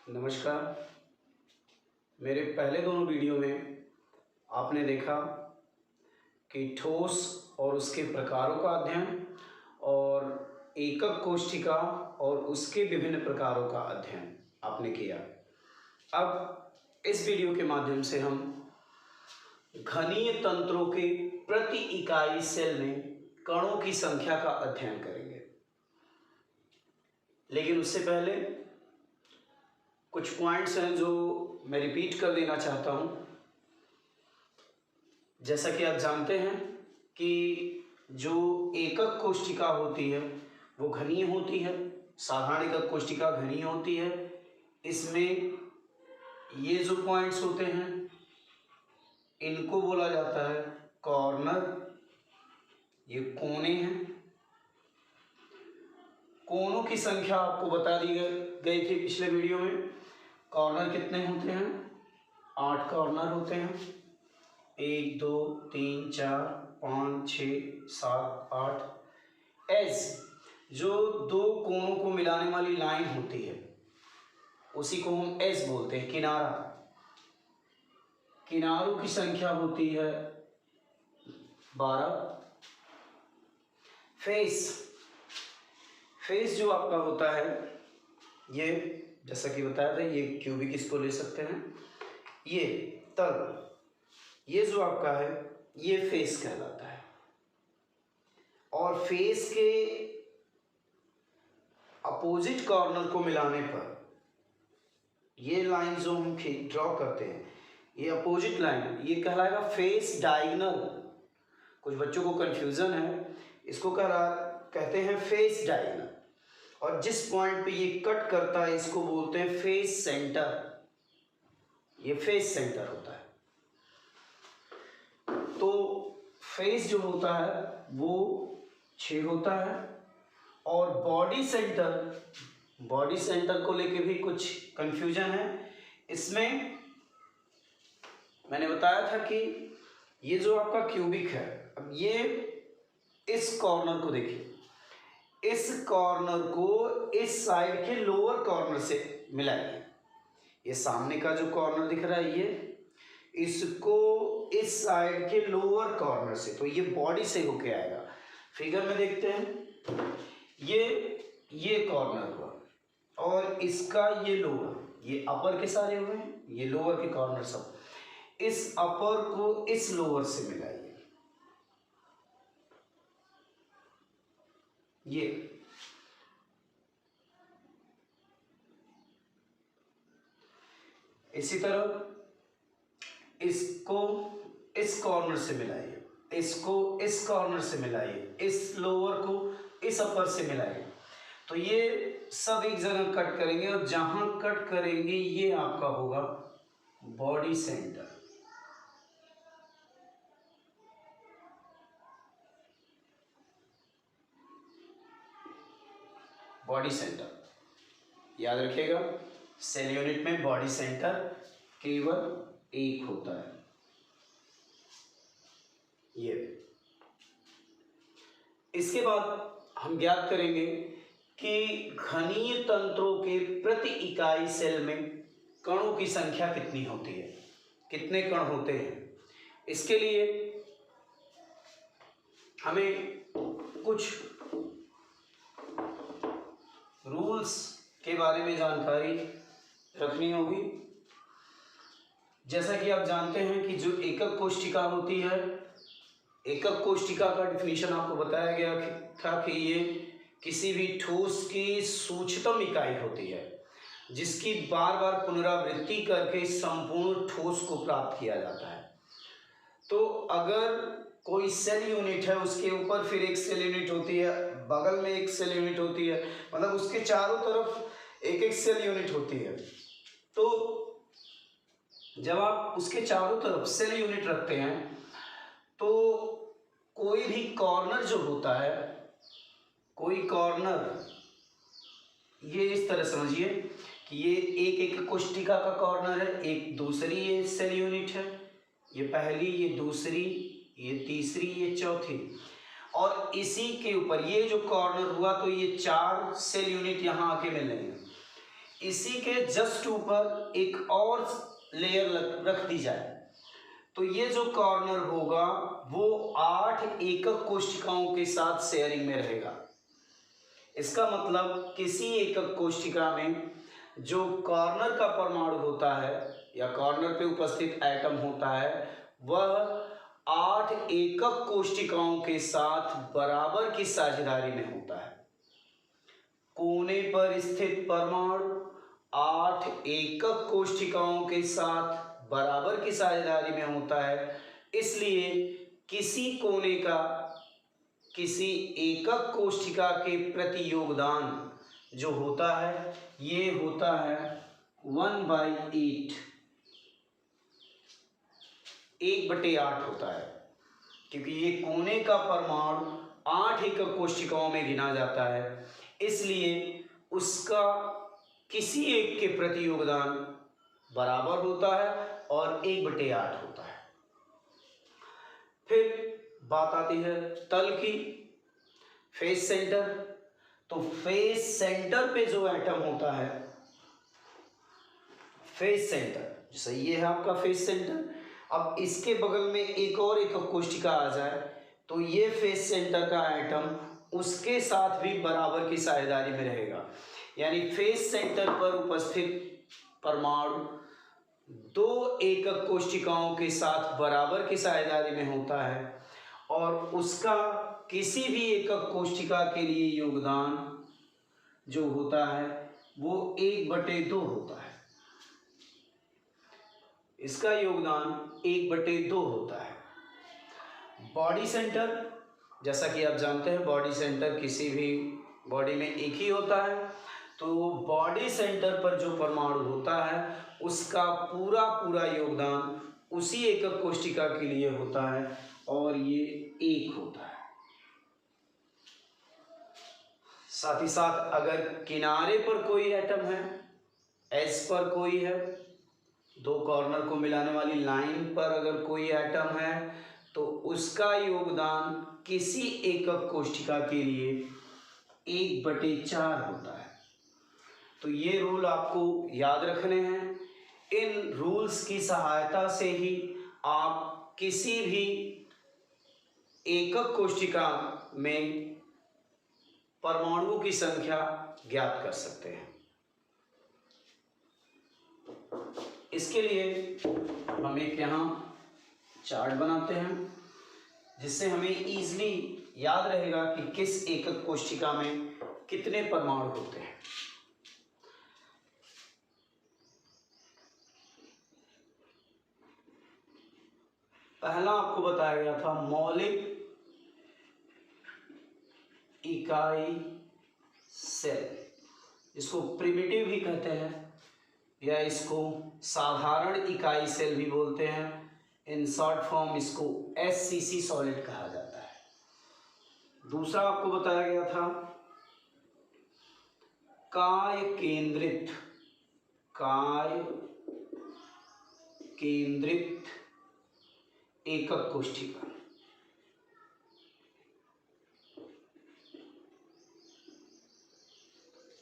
नमस्कार। मेरे पहले दोनों वीडियो में आपने देखा कि ठोस और उसके प्रकारों का अध्ययन और एकक कोशिका और उसके विभिन्न प्रकारों का अध्ययन आपने किया। अब इस वीडियो के माध्यम से हम घनीय तंत्रों के प्रति इकाई सेल में कणों की संख्या का अध्ययन करेंगे। लेकिन उससे पहले कुछ पॉइंट्स हैं जो मैं रिपीट कर देना चाहता हूं। जैसा कि आप जानते हैं कि जो एकक कोशिका होती है वो घनीय होती है, साधारण एकक कोशिका घनीय होती है। इसमें ये जो पॉइंट्स होते हैं इनको बोला जाता है कॉर्नर। ये कोने हैं। कोनों की संख्या आपको बता दी गई थी पिछले वीडियो में। कॉर्नर कितने होते हैं? 8 कॉर्नर होते हैं। 1 2 3 4 5 6 7 8। एज जो दो कोनों को मिलाने वाली लाइन होती है उसी को हम एज बोलते हैं, किनारा। किनारों की संख्या होती है 12। फेस जो आपका होता है ये जैसा कि बताया था, ये क्यूबिक इसको ले सकते हैं। ये तल, ये जो आपका है ये फेस कहलाता है। और फेस के अपोजिट कॉर्नर को मिलाने पर ये लाइन जो हम ड्रॉ करते हैं ये अपोजिट लाइन, ये कहलाएगा फेस डायगोनल। कुछ बच्चों को कंफ्यूजन है, इसको कहते हैं फेस डायगोनल। और जिस पॉइंट पे ये कट करता है इसको बोलते हैं फेस सेंटर। ये फेस सेंटर होता है। तो फेस जो होता है वो 6 होता है। और बॉडी सेंटर को लेके भी कुछ कंफ्यूजन है। इसमें मैंने बताया था कि ये जो आपका क्यूबिक है, अब ये इस कॉर्नर को देखिए, इस कॉर्नर को इस साइड के लोअर कॉर्नर से मिलाइए। ये सामने का जो कॉर्नर दिख रहा है ये, इसको इस साइड के लोअर कॉर्नर से, तो ये बॉडी से होके आएगा। फिगर में देखते हैं, ये कॉर्नर हुआ और इसका ये लोअर, ये अपर के सारे हुए हैं, ये लोअर के कॉर्नर सब। इस अपर को इस लोअर से मिलाइए। ये इसी तरह इसको इस कॉर्नर से मिलाइए, इसको इस कॉर्नर से मिलाइए, इस लोअर को इस अपर से मिलाइए। तो ये सब एक जगह कट करेंगे और जहां कट करेंगे ये आपका होगा बॉडी सेंटर। बॉडी सेंटर याद रखिएगा, सेल यूनिट में बॉडी सेंटर केवल एक होता है। ये इसके बाद हम ज्ञात करेंगे कि घनीय तंत्रों के प्रति इकाई सेल में कणों की संख्या कितनी होती है, कितने कण होते हैं। इसके लिए हमें कुछ रूल्स के बारे में जानकारी रखनी होगी। जैसा कि आप जानते हैं कि जो एकक कोशिका होती है, एकक कोशिका का डिफिनीशन आपको बताया गया था कि ये किसी भी ठोस की सूक्ष्मतम इकाई होती है जिसकी बार बार पुनरावृत्ति करके संपूर्ण ठोस को प्राप्त किया जाता है। तो अगर कोई सेल यूनिट है, उसके ऊपर फिर एक सेल यूनिट होती है, बगल में एक सेल यूनिट होती है, मतलब उसके चारों तरफ एक एक सेल यूनिट होती है। तो जब आप उसके चारों तरफ सेल यूनिट रखते हैं तो कोई भी कॉर्नर जो होता है, कोई कॉर्नर, ये इस तरह समझिए कि ये एक एक कोशिका का कॉर्नर है, एक दूसरी ये सेल यूनिट है, ये पहली, ये दूसरी, ये तीसरी, ये चौथी, और इसी के ऊपर ये जो कॉर्नर हुआ तो ये 4 सेल यूनिट यहाँ आके मिल रहे हैं। इसी के जस्ट ऊपर एक और लेयर रख दी जाए तो ये जो कॉर्नर होगा वो 8 एकक कोशिकाओं के साथ शेयरिंग में रहेगा। इसका मतलब किसी एकक कोशिका में जो कॉर्नर का परमाणु होता है या कॉर्नर पे उपस्थित एटम होता है वह 8 एकक कोशिकाओं के साथ बराबर की साझेदारी में होता है। कोने पर स्थित परमाणु 8 एकक कोशिकाओं के साथ बराबर की साझेदारी में होता है, इसलिए किसी कोने का किसी एकक कोशिका के प्रति योगदान जो होता है ये होता है 1/8, 1/8 होता है, क्योंकि ये कोने का परमाणु 8 एकक कोशिकाओं में गिना जाता है, इसलिए उसका किसी एक के प्रति योगदान बराबर होता है और 1/8 होता है। फिर बात आती है तल की, फेस सेंटर। तो फेस सेंटर पे जो एटम होता है, फेस सेंटर जैसे ये है आपका फेस सेंटर, अब इसके बगल में एक और एकक कोशिका आ जाए तो ये फेस सेंटर का एटम उसके साथ भी बराबर की साझेदारी में रहेगा। यानी फेस सेंटर पर उपस्थित परमाणु 2 एकक कोशिकाओं के साथ बराबर की साझेदारी में होता है और उसका किसी भी एकक कोशिका के लिए योगदान जो होता है वो 1/2 होता है। इसका योगदान 1/2 होता है। बॉडी सेंटर, जैसा कि आप जानते हैं बॉडी सेंटर किसी भी बॉडी में एक ही होता है, तो बॉडी सेंटर पर जो परमाणु होता है उसका पूरा योगदान उसी एकक कोशिका के लिए होता है और ये 1 होता है। साथ ही साथ अगर किनारे पर कोई एटम है, एस पर कोई है, 2 कॉर्नर को मिलाने वाली लाइन पर अगर कोई एटम है तो उसका योगदान किसी एकक कोशिका के लिए 1/4 होता है। तो ये रूल आपको याद रखने हैं। इन रूल्स की सहायता से ही आप किसी भी एकक कोशिका में परमाणुओं की संख्या ज्ञात कर सकते हैं। इसके लिए हम एक यहाँ चार्ट बनाते हैं जिससे हमें इजीली याद रहेगा कि किस एकक कोशिका में कितने परमाणु होते हैं। पहला आपको बताया गया था मौलिक इकाई सेल, इसको प्रिमिटिव भी कहते हैं या इसको साधारण इकाई सेल भी बोलते हैं। इन शॉर्ट फॉर्म इसको SCC सॉलिड कहा जाता है। दूसरा आपको बताया गया था काय केंद्रित एकक कोशिका।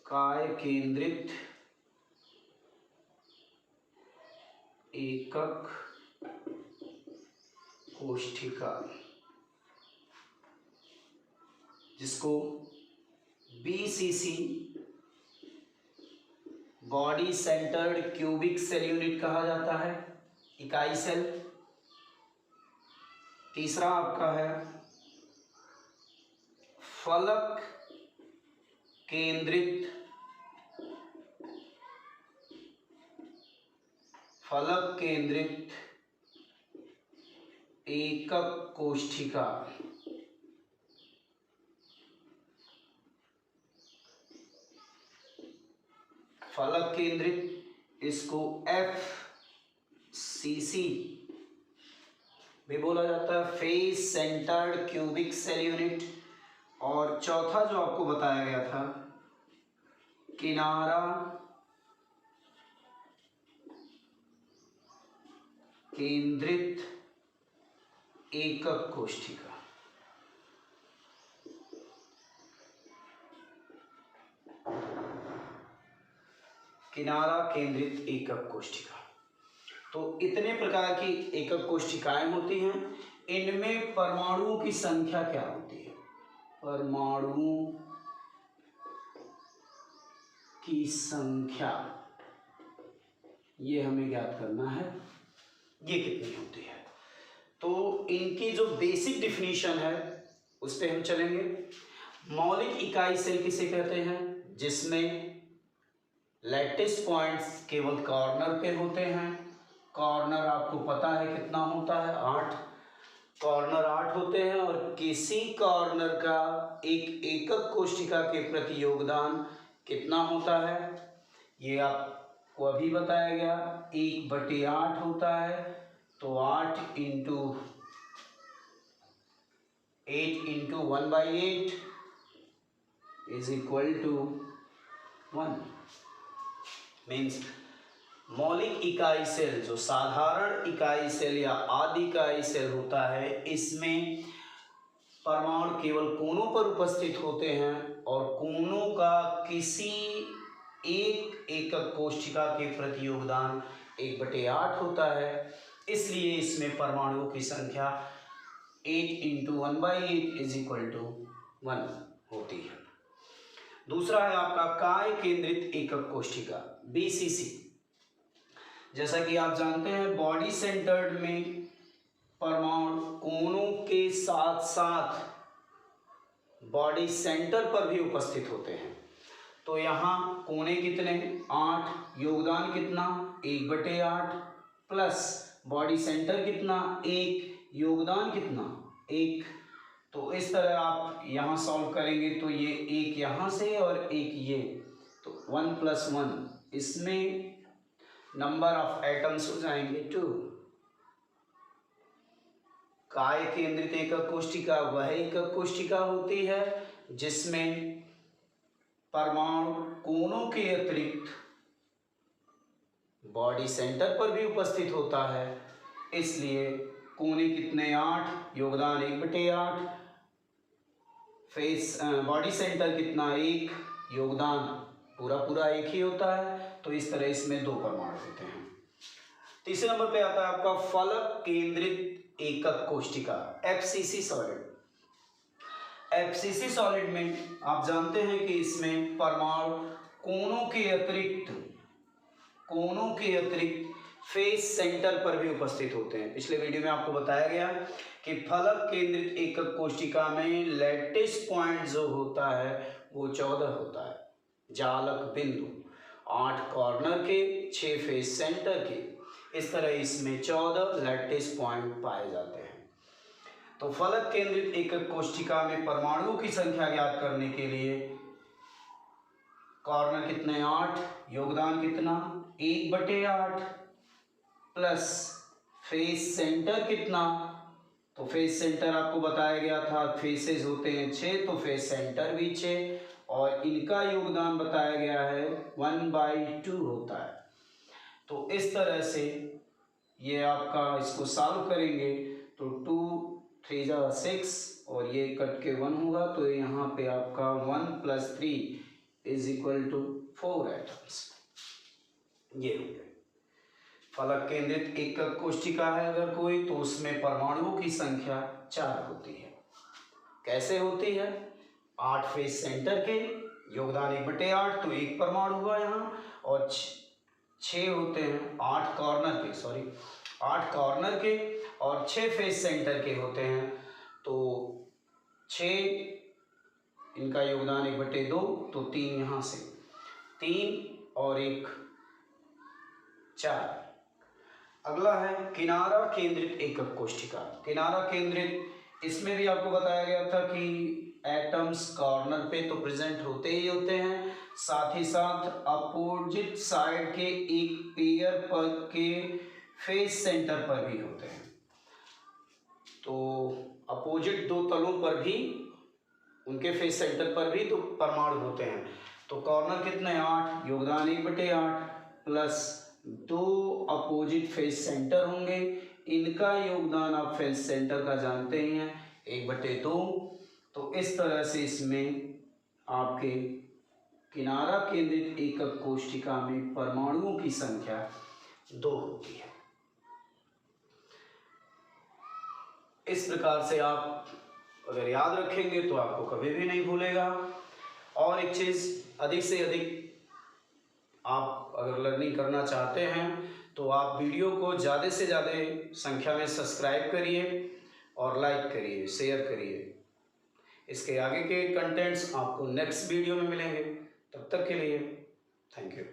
काय केंद्रित एकक कोशिका जिसको BCC body centred cubic cell unit कहा जाता है, इकाई सेल। तीसरा आपका है फलक केंद्रित एकक कोशिका। फलक केंद्रित इसको FCC भी बोला जाता है, face centred cubic cell unit. और चौथा जो आपको बताया गया था किनारा केंद्रित एकक कोशिका। किनारा केंद्रित एकक कोशिका। तो इतने प्रकार की एकक कोशिकाएं होती हैं। इनमें परमाणुओं की संख्या क्या होती है? परमाणुओं की संख्या ये हमें ज्ञात करना है, ये कितनी होती है। तो इनकी जो बेसिक डिफिनीशन है उस पर हम चलेंगे। मौलिक इकाई सेल किसे कहते हैं? जिसमें लैटिस पॉइंट्स केवल कॉर्नर पे होते हैं। कॉर्नर आपको पता है कितना होता है? 8 कॉर्नर 8 होते हैं। और किसी कॉर्नर का एक एकक कोशिका के प्रति योगदान कितना होता है? ये आपको अभी बताया गया, 1/8 होता है। तो 8 into 1/8 is equal to 1। Means मौलिक इकाई सेल, जो साधारण इकाई सेल या आदि इकाई सेल होता है, इसमें परमाणु केवल कोनों पर उपस्थित होते हैं और कोनों का किसी एक एकक कोशिका के प्रति योगदान 1/8 होता है। इसलिए इसमें परमाणुओं की संख्या 8 इंटू 1/8 इज इक्वल टू 1 होती है। दूसरा है आपका काय केंद्रित एकक कोशिका, BCC। जैसा कि आप जानते हैं, बॉडी सेंटर्ड में परमाणु कोनों के साथ साथ बॉडी सेंटर पर भी उपस्थित होते हैं। तो यहाँ कोने कितने? 8। योगदान कितना? 1/8 प्लस बॉडी सेंटर कितना? 1। योगदान कितना? 1। तो इस तरह आप यहाँ सॉल्व करेंगे तो ये 1 यहाँ से और 1 ये, तो 1 + 1, इसमें नंबर ऑफ एटम्स हो जाएंगे 2। काय केंद्रित एकक कोशिका वह एकक कोशिका होती है जिसमें परमाणु कोनों के अतिरिक्त बॉडी सेंटर पर भी उपस्थित होता है। इसलिए कोने कितने? 8। योगदान 1/8। फेस बॉडी सेंटर कितना? 1। योगदान पूरा 1 ही होता है। तो इस तरह इसमें 2 परमाणु होते हैं। तीसरे नंबर पे आता है आपका फलक केंद्रित एकक कोशिका, FCC सॉलिड। FCC सॉलिड में आप जानते हैं कि इसमें परमाणु कोनों के अतिरिक्त फेस सेंटर पर भी उपस्थित होते हैं। पिछले वीडियो में आपको बताया गया कि फलक केंद्रित एकक कोशिका में लैटिस पॉइंट जो होता है वो 14 होता है। जालक बिंदु 8 कॉर्नर के, 6 फेस सेंटर के, इस तरह इसमें 14 लैटिस पॉइंट पाए जाते हैं। तो फलक केंद्रित एकक कोशिका में परमाणुओं की संख्या ज्ञात करने के लिए कॉर्नर कितने? 8। योगदान कितना? 1/8 प्लस फेस सेंटर कितना? तो फेस सेंटर आपको बताया गया था, फेसेस होते हैं 6, तो फेस सेंटर भी 6 और इनका योगदान बताया गया है 1/2 होता है। तो इस तरह से ये आपका इसको सॉल्व करेंगे तो 2 3 6 और ये कट के 1 होगा। तो यहाँ पे आपका 1 + 3 इज इक्वल टू 4 एटम्स। ये हो गए। फलक केंद्रित एकक कोशिका है अगर कोई, तो उसमें परमाणुओं की संख्या 4 होती है। कैसे होती है? 8 फेस सेंटर के, योगदान 1/8, तो 1 परमाणु हुआ यहाँ, और 6 होते हैं 8 कॉर्नर के और 6 फेस सेंटर के होते हैं। तो 6 इनका योगदान 1/2, तो 3 यहाँ से, 3 और 1 4। अगला है किनारा केंद्रित एकक कोशिका। किनारा केंद्रित, इसमें भी आपको बताया गया था कि एटम्स कॉर्नर पे तो प्रेजेंट होते ही होते हैं, साथ ही साथ अपोजिट साइड के एक पेयर पर के फेस सेंटर पर भी होते हैं। तो अपोजिट 2 तलों पर भी, उनके फेस सेंटर पर भी तो परमाणु होते हैं। तो कॉर्नर कितने? 8, योगदान 1/8 प्लस 2 अपोजिट फेस सेंटर होंगे, इनका योगदान आप फेस सेंटर का जानते ही हैं 1/2। तो इस तरह से इसमें आपके किनारा केंद्रित एकक कोशिका में परमाणुओं की संख्या 2 होती है। इस प्रकार से आप अगर याद रखेंगे तो आपको कभी भी नहीं भूलेगा। और एक चीज़, अधिक से अधिक आप अगर लर्निंग करना चाहते हैं तो आप वीडियो को ज़्यादा से ज़्यादा संख्या में सब्सक्राइब करिए और लाइक करिए, शेयर करिए। इसके आगे के कंटेंट्स आपको नेक्स्ट वीडियो में मिलेंगे। तब तक के लिए थैंक यू।